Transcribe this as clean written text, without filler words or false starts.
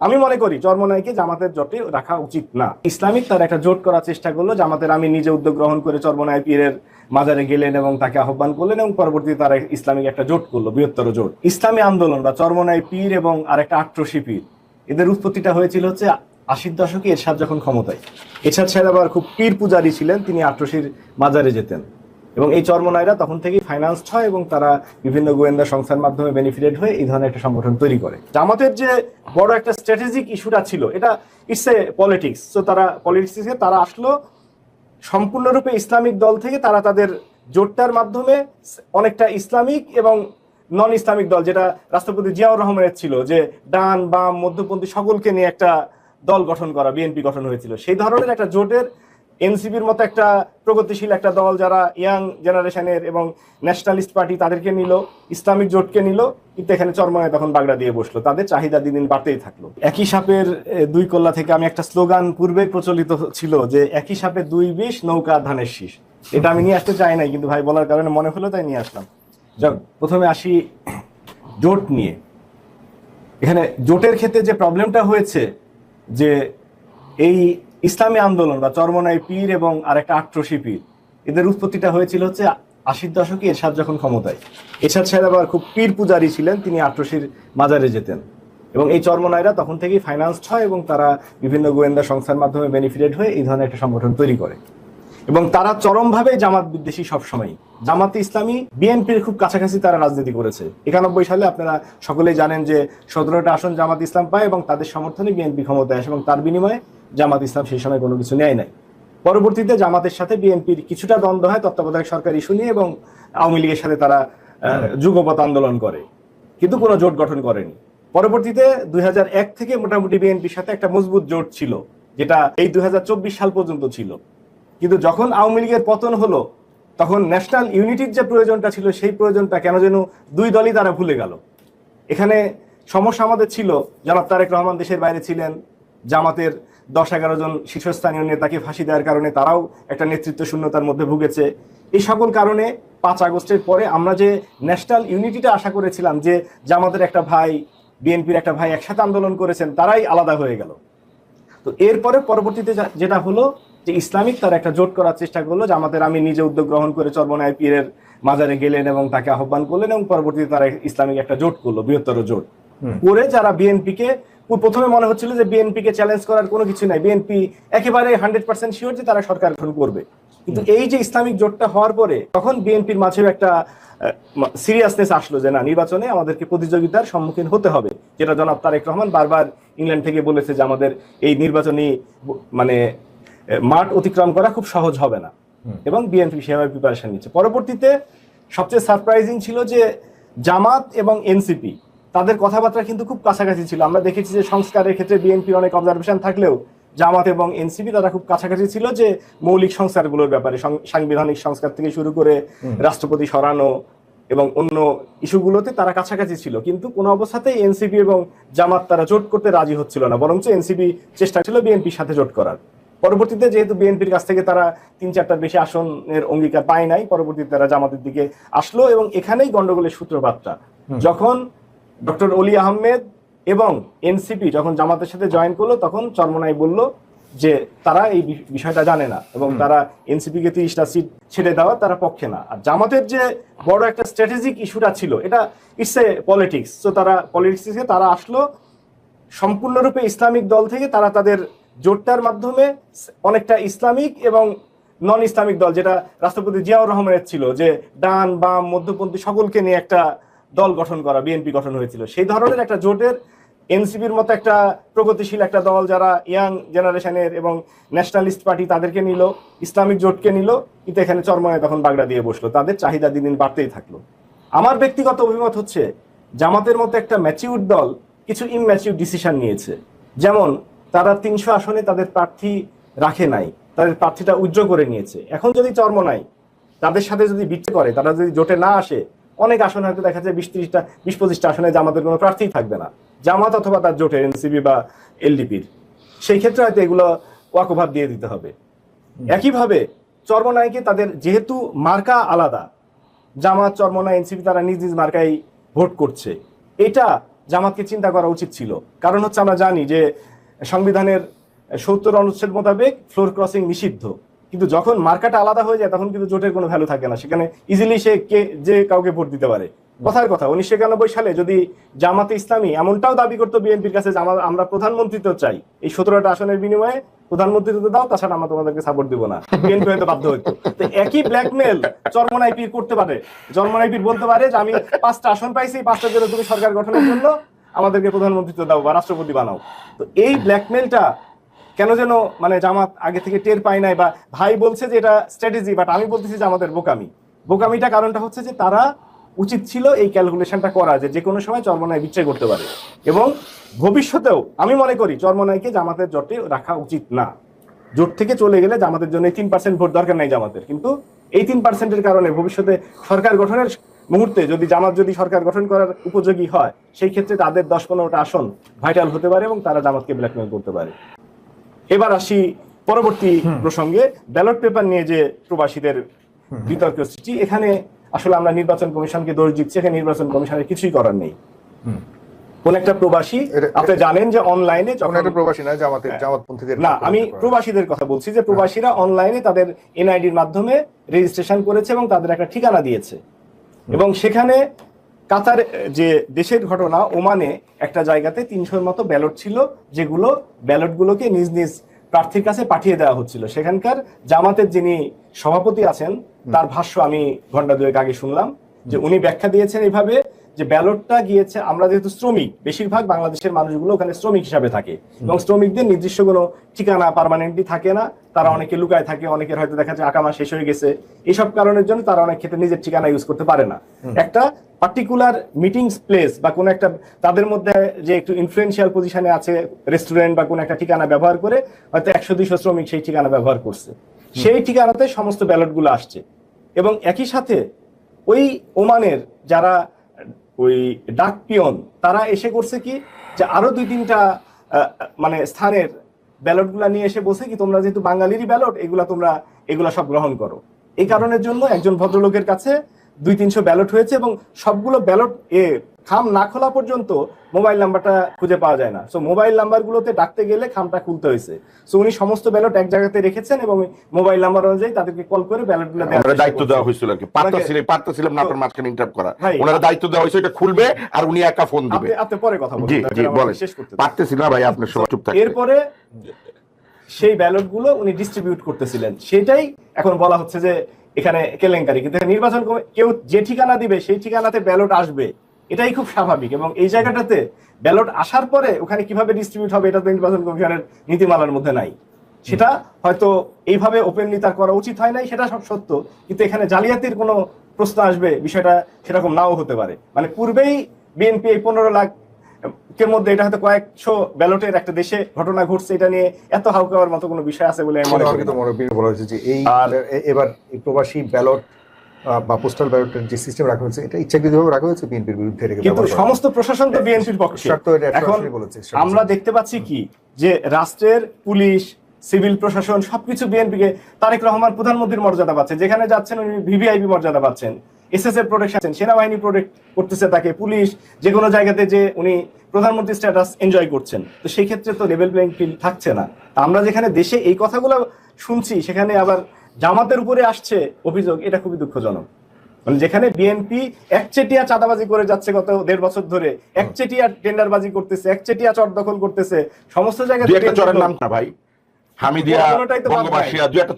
আমি মনে করি চরমোনাইকে জামাতের জোটে রাখা উচিত না। ইসলামিক তার একটা জোট করার চেষ্টা করলো, জামাতের আমি নিজে উদ্যোগ গ্রহণ করে চরমোনাই পীরের মাজারে গেলেন এবং তাকে আহ্বান করলেন এবং পরবর্তীতে তারা ইসলামিক একটা জোট করলো, বৃহত্তর জোট। ইসলামী আন্দোলন বা চরমোনাই পীর এবং আরেকটা আট্রসি পীর, এদের উৎপত্তিটা হয়েছিল হচ্ছে 80-র দশকে এরশাদ যখন ক্ষমতায়। এরশাদ সাহেব আবার খুব পীর পূজারী ছিলেন, তিনি আট্রসির মাজারে যেতেন এবং এই চরমোনাইরা তখন থেকেই ফাইন্যান্সড হয় এবং তারা বিভিন্ন গোয়েন্দা সংস্থার মাধ্যমে বেনিফিটেড হয়ে এই ধরনের একটা সংগঠন তৈরি করে। জামাতের যে বড় একটা স্ট্র্যাটেজিক ইস্যুটা ছিল, এটা ইটস এ পলিটিক্স। তো তারা পলিটিক্সে তারা আসলো সম্পূর্ণরূপে ইসলামিক দল থেকে, তারা তাদের জোটটার মাধ্যমে অনেকটা ইসলামিক এবং নন ইসলামিক দল, যেটা রাষ্ট্রপতি জিয়াউর রহমানের ছিল, যে ডান বাম মধ্যপন্থী সকলকে নিয়ে একটা দল গঠন করা, বিএনপি গঠন হয়েছিল, সেই ধরনের একটা জোটের এনসিপির মতো একটা প্রগতিশীল একটা দল যারা ইয়াং জেনারেশনের এবং ন্যাশনালিস্ট পার্টি তাদেরকে নিল, ইসলামিক জোটকে নিল, কিন্তু এখানে চরমোনাই তখন বাগড়া দিয়ে বসলো। তাদের চাহিদা দিন দিন বাড়তেই থাকলো। একই সাপের দুই কল্লা থেকে আমি একটা স্লোগান পূর্বে প্রচলিত ছিল যে একই সাপে দুই বিষ, নৌকা ধানের শীষ। এটা আমি নিয়ে আসতে চাই নাই, কিন্তু ভাই বলার কারণে মনে হলো তাই নিয়ে আসলাম। যাক, প্রথমে আসি জোট নিয়ে। এখানে জোটের ক্ষেত্রে যে প্রবলেমটা হয়েছে, যে এই ইসলামী আন্দোলন বা চরমোনাই পীর এবং আরেকটা আট্রসি পীর, এদের উৎপত্তিটা হয়েছিল হচ্ছে 80-র দশকে এরশাদ যখন ক্ষমতায়। এরশাদ সাহেব আবার খুব পীর পূজারী ছিলেন, তিনি আট্রসির মাজারে যেতেন এবং এই চরমোনাইরা তখন থেকেই ফাইন্যান্সড হয় এবং তারা বিভিন্ন গোয়েন্দা সংস্থার মাধ্যমে বেনিফিটেড হয়ে এই ধরনের একটা সংগঠন তৈরি করে এবং তারা চরমভাবে জামাত বিদ্বেষী। সবসময় জামাতে ইসলামী বিএনপির খুব কাছাকাছি তারা রাজনীতি করেছে। 91 সালে আপনারা সকলেই জানেন যে 17টা আসন জামাত ইসলাম পায় এবং তাদের সমর্থনে বিএনপি ক্ষমতায় আসে এবং তার বিনিময়ে জামাত ইসলাম সেই সময় কোনো কিছু নেয় নাই। পরবর্তীতে জামাতের সাথে বিএনপির কিছুটা দ্বন্দ্ব হয় তত্ত্বাবধায়ক সরকার ইস্যু নিয়ে এবং আওয়ামী লীগের সাথে তারা যুগপৎ আন্দোলন করে, কিন্তু কোনো জোট গঠন করেনি। পরবর্তীতে 2001 থেকে মোটামুটি বিএনপির সাথে একটা মজবুত জোট ছিল, যেটা এই 2024 সাল পর্যন্ত ছিল। কিন্তু যখন আওয়ামী লীগের পতন হলো, তখন ন্যাশনাল ইউনিটির যে প্রয়োজনটা ছিল, সেই প্রয়োজনটা কেন যেন দুই দলই তারা ভুলে গেল। এখানে সমস্যা আমাদের ছিল, জনাব তারেক রহমান দেশের বাইরে ছিলেন, জামাতের 10-11 জন শীর্ষস্থানীয় নেতাকে ফাঁসি দেওয়ার কারণে তারাও একটা নেতৃত্ব শূন্যতার মধ্যে ভুগেছে। এই সকল কারণে 5 আগস্টের পরে আমরা যে ন্যাশনাল ইউনিটিটা আশা করেছিলাম, যে জামাতের একটা ভাই বিএনপির একটা ভাই একসাথে আন্দোলন করেছেন, তারাই আলাদা হয়ে গেল। তো এরপরে পরবর্তীতে যেটা হলো, যে ইসলামিক তার একটা জোট করার চেষ্টা করলো, জামাতের আমি নিজে উদ্যোগ গ্রহণ করে চরমোনাই পীরের মাজারে গেলেন এবং তাকে আহ্বান করলেন এবং পরবর্তীতে তারা ইসলামিক একটা জোট করলো, বৃহত্তর জোট করে, যারা বিএনপিকে প্রথমে মনে হচ্ছিল যে বিএনপিকে চ্যালেঞ্জ করার কোনো কিছু নাই, বিএনপি একেবারে 100% শিওর যে তারা সরকার গঠন করবে। কিন্তু এই যে ইসলামিক জোটটা হওয়ার পরে তখন বিএনপির মাঝেও একটা সিরিয়াসনেস আসলো যে না, নির্বাচনে আমাদেরকে প্রতিযোগিতার সম্মুখীন হতে হবে, যেটা জনাব তারেক রহমান বারবার ইংল্যান্ড থেকে বলেছে যে আমাদের এই নির্বাচনী মানে মাঠ অতিক্রম করা খুব সহজ হবে না, এবং বিএনপি সেভাবে প্রিপারেশন নিচ্ছে। পরবর্তীতে সবচেয়ে সারপ্রাইজিং ছিল যে জামাত এবং এনসিপি তাদের কথাবার্তা কিন্তু খুব কাছাকাছি ছিল। আমরা দেখেছি যে সংস্কারের ক্ষেত্রে বিএনপির অনেক অবজারভেশন থাকলেও জামাত এবং এনসিপি তারা খুব কাছাকাছি ছিল, যে মৌলিক সংস্কারগুলোর ব্যাপারে, সাংবিধানিক সংস্কার থেকে শুরু করে রাষ্ট্রপতি সরানো এবং অন্য ইস্যুগুলোতে তারা কাছাকাছি ছিল। কিন্তু কোনো অবস্থাতেই এনসিপি এবং জামাত তারা জোট করতে রাজি হচ্ছিল না, বরঞ্চ এনসিপি চেষ্টা ছিল বিএনপির সাথে জোট করার। পরবর্তীতে যেহেতু বিএনপির কাছ থেকে তারা 3-4টার বেশি আসনের অঙ্গীকার পায় নাই, পরবর্তীতে তারা জামাতের দিকে আসলো এবং এখানেই গন্ডগোলের সূত্রপাতটা। যখন ডক্টর অলি আহমেদ এবং এনসিপি যখন জামাতের সাথে জয়েন করলো, তখন চরমোনাই বলল যে তারা এই বিষয়টা জানে না এবং তারা এনসিপিকে 30টা সিট ছেড়ে দেওয়া তারা পক্ষে না। আর জামাতের যে বড় একটা স্ট্র্যাটেজিক ইস্যুটা ছিল, এটা ইটস এ পলিটিক্স। তো তারা পলিটিক্সে তারা আসলো সম্পূর্ণরূপে ইসলামিক দল থেকে, তারা তাদের জোটটার মাধ্যমে অনেকটা ইসলামিক এবং নন ইসলামিক দল, যেটা রাষ্ট্রপতি জিয়াউর রহমানের ছিল, যে ডান বাম মধ্যপন্থী সকলকে নিয়ে একটা দল গঠন করা, বিএনপি গঠন হয়েছিল, সেই ধরনের একটা জোটের এনসিপির মতো একটা প্রগতিশীল একটা দল যারা ইয়াং জেনারেশনের এবং ন্যাশনালিস্ট পার্টি তাদেরকে নিল, ইসলামিক জোটকে নিল, কিন্তু এখানে চরমোনাই তখন বাগড়া দিয়ে বসলো। তাদের চাহিদা দিন দিন বাড়তেই থাকলো। আমার ব্যক্তিগত অভিমত হচ্ছে, জামাতের মতো একটা ম্যাচিউর দল কিছু ইমম্যাচিউর ডিসিশন নিয়েছে। যেমন তারা 300 আসনে তাদের প্রার্থী রাখে নাই, তাদের প্রার্থীটা উইথড্র করে নিয়েছে। এখন যদি চরমোনাই তাদের সাথে যদি বিট্রে করে, তারা যদি জোটে না আসে, অনেক আসন হয়তো দেখা যায় 20-25টা আসনে জামাতের কোনো প্রার্থী থাকবে না, জামাত অথবা তার জোটের এনসিপি বা এলডিপির। সেই ক্ষেত্রে হয়তো এগুলো ওয়াকওভার দিয়ে দিতে হবে। একইভাবে চরমোনাইকে তাদের যেহেতু মার্কা আলাদা, জামাত চরমোনাই এনসিপি তারা নিজ নিজ মার্কায় ভোট করছে, এটা জামাতকে চিন্তা করা উচিত ছিল। কারণ হচ্ছে আমরা জানি যে সংবিধানের 70 অনুচ্ছেদ মোতাবেক ফ্লোর ক্রসিং নিষিদ্ধ, কিন্তু যখন মার্কাটা আলাদা হয়ে যায় তখন কিন্তু জোটের কোনো ভ্যালু থাকে না, সেখানে ইজিলি সে যে কাউকে ভোট দিতে পারে। কথার কথা 1991 সালে যদি জামাতে ইসলামী এমনটাও দাবি করতো বিএনপির কাছে যে আমরা প্রধানমন্ত্রিত্ব চাই, এই 17টা আসনের বিনিময়ে প্রধানমন্ত্রিত্ব দাও, তাছাড়া আমরা তোমাদেরকে সাপোর্ট দিব না, বিএনপি হয়তো বাধ্য হইতো। তো একই ব্ল্যাকমেল চরমনাই পীর করতে পারে। চরমনাই পীর বলতে পারে যে আমি 5টা আসন পাইছি, 5টার জন্য তুমি সরকার গঠনের জন্য আমাদেরকে প্রধানমন্ত্রিত্ব দাও বা রাষ্ট্রপতি বানাও। তো এই ব্ল্যাকমেলটা কেন যেন মানে জামাত আগে থেকে টের পায় নাই, বা ভাই বলছে যে এটা স্ট্র্যাটেজি, বাট আমি বলতেছি যে আমাদের বোকামিটা কারণটা হচ্ছে যে তারা উচিত ছিল এই ক্যালকুলেশনটা করা যে কোনো সময় চরমনাই বিচ্ছেদ করতে পারে। এবং ভবিষ্যতেও আমি মনে করি চরমনাইকে জামাতের জোটে রাখা উচিত না। জোট থেকে চলে গেলে জামাতের জন্য 3% ভোট দরকার নাই জামাতের, কিন্তু এই 3%-এর কারণে ভবিষ্যতে সরকার গঠনের মুহূর্তে যদি জামাত যদি সরকার গঠন করার উপযোগী হয়, সেই ক্ষেত্রে তাদের 10-15টা আসন ভাইটাল হতে পারে এবং তারা জামাতকে ব্ল্যাকমেল করতে পারে। এবার আসি পরবর্তী প্রসঙ্গে, ব্যালট পেপার নিয়ে যে প্রবাসীদের বিতর্ক সৃষ্টি। এখানে আসলে আমরা নির্বাচন কমিশনকে দোষ দিচ্ছি, এখানে নির্বাচন কমিশনের কিছুই করার নেই। কোন একটা প্রবাসী, আপনি জানেন যে অনলাইনে প্রবাসী না, জামাতপন্থীদের না, আমি প্রবাসীদের কথা বলছি, যে প্রবাসীরা অনলাইনে তাদের এনআইডির মাধ্যমে রেজিস্ট্রেশন করেছে এবং তাদের একটা ঠিকানা দিয়েছে। এবং সেখানে কাতার যে দেশের ঘটনা, ওমানে একটা জায়গাতে 300-এর মতো ব্যালট ছিল, যেগুলো ব্যালটগুলোকে নিজ নিজ প্রার্থীর কাছে পাঠিয়ে দেওয়া হচ্ছিল। সেখানকার জামাতের যিনি সভাপতি আছেন তার ভাষ্য আমি ঘন্টা দুয়েক আগে শুনলাম, যে উনি ব্যাখ্যা দিয়েছেন এইভাবে যে ব্যালটটা গিয়েছে, আমরা যেহেতু শ্রমিক, বেশিরভাগ বাংলাদেশের মানুষগুলো ওখানে শ্রমিক হিসাবে থাকে এবং শ্রমিকদের নির্দিষ্ট কোনো ঠিকানা পার্মানেন্টলি থাকে না, তারা অনেকে লুকায় থাকে, অনেকের হয়তো দেখা যায় আকামা শেষ হয়ে গেছে, এইসব কারণের জন্য তারা অনেক ক্ষেত্রে নিজের ঠিকানা ইউজ করতে পারে না। একটা পার্টিকুলার মিটিংস প্লেস বা কোনো একটা তাদের মধ্যে যে একটু ইনফ্লুয়েন্সিয়াল পজিশনে আছে, রেস্টুরেন্ট বা কোনো একটা ঠিকানা ব্যবহার করে হয়তো 100-200 শ্রমিক সেই ঠিকানা ব্যবহার করছে, সেই ঠিকানাতে সমস্ত ব্যালটগুলো আসছে। এবং একই সাথে ওই ওমানের যারা ওই ডাক পিয়ন, তারা এসে করছে কি, যে আরো 2-3টা মানে স্থানের ব্যালটগুলা নিয়ে এসে বলছে কি, তোমরা যেহেতু বাঙালিরই ব্যালট, এগুলা সব গ্রহণ করো। এই কারণের জন্য একজন ভদ্রলোকের কাছে 200-300 ব্যালট হয়েছে এবং সবগুলো ব্যালট খাম না খোলা পর্যন্ত মোবাইল নাম্বারটা খুঁজে পাওয়া যায় না। সো মোবাইল নাম্বারগুলোতে ডাকতে গেলে খামটা খুলতে হয়েছে। সো উনি সমস্ত ব্যালট এক জায়গাতে রেখেছেন এবং মোবাইল নাম্বার অনুযায়ী তাদেরকে কল করে ব্যালটগুলো দেওয়ার দায়িত্ব দেওয়া হয়েছিল আর কি। পারতেছিলাম না আপনার মাঝখানে ইন্টারাপ্ট করা, ওনারা দায়িত্ব দেওয়া হয়েছে এটা খুলবে আর উনি একা ফোন দিবে। আপনি পরে কথা বলুন। জি জি বলেন। পারতেছি না ভাই, আপনার সবাই চুপ থাকেন। এরপরে সেই ব্যালটগুলো উনি ডিস্ট্রিবিউট করতেছিলেন, সেটাই এখন বলা হচ্ছে যে এখানে কেলেঙ্কারি। কিন্তু নির্বাচন কেউ যে ঠিকানা দিবে সেই ঠিকানাতে ব্যালট আসবে, এটাই খুব স্বাভাবিক। এবং এই জায়গাটাতে ব্যালট আসার পরে ওখানে কিভাবে ডিস্ট্রিবিউট হবে, এটা তো নির্বাচন কমিশনের নীতিমালার মধ্যে নাই। সেটা হয়তো এইভাবে ওপেনলি তার করা উচিত হয় নাই, সেটা সব সত্য, কিন্তু এখানে জালিয়াতির কোনো প্রশ্ন আসবে, বিষয়টা সেরকম নাও হতে পারে। মানে পূর্বেই বিএনপি এই 15 লাখ এর মধ্যে এটা হয়তো কয়েকশো ব্যালটের একটা দেশে ঘটনা ঘটছে, এটা নিয়ে এত হাউকাওয়ার মতো কোনো বিষয় আছে বলে মনে করি না। বলা হয়েছে যে এবার এই প্রবাসী ব্যালট বা পোস্টাল ব্যালটের যে সিস্টেম রাখা হয়েছে, এটা ইচ্ছাকৃতভাবে রাখা হয়েছে বিএনপির বিরুদ্ধে। কিন্তু সমস্ত প্রশাসন তো বিএনপির পক্ষে। এখন আমরা দেখতে পাচ্ছি কি, যে রাষ্ট্রের পুলিশ, সিভিল প্রশাসন সবকিছু বিএনপিকে, তারেক রহমান প্রধানমন্ত্রীর মর্যাদা পাচ্ছেন, যেখানে যাচ্ছেন উনি ভিভিআইপি মর্যাদা পাচ্ছেন, এসএসএফ প্রোটেকশন, সেনাবাহিনী প্রোটেক্ট করতেছে তাকে, পুলিশ যে কোনো জায়গাতে যে উনি প্রধানমন্ত্রী স্ট্যাটাস এনজয় করছেন। তো সেই ক্ষেত্রে তো লেভেল প্লেইং ফিল্ড থাকছে না। আমরা যেখানে দেশে এই কথাগুলো শুনছি, সেখানে আবার জামাতের উপরে আসছে অভিযোগ, এটা খুবই দুঃখজনক। মানে যেখানে বিএনপি একচেটিয়া চাঁদাবাজি করে যাচ্ছে গত 1.5 বছর ধরে, একচেটিয়া টেন্ডারবাজি করতেছে, একচেটিয়া চর দখল করতেছে সমস্ত জায়গায়। চরের নাম না ভাই, হামিদিয়া, বঙ্গবাসিয়া, 2 একটা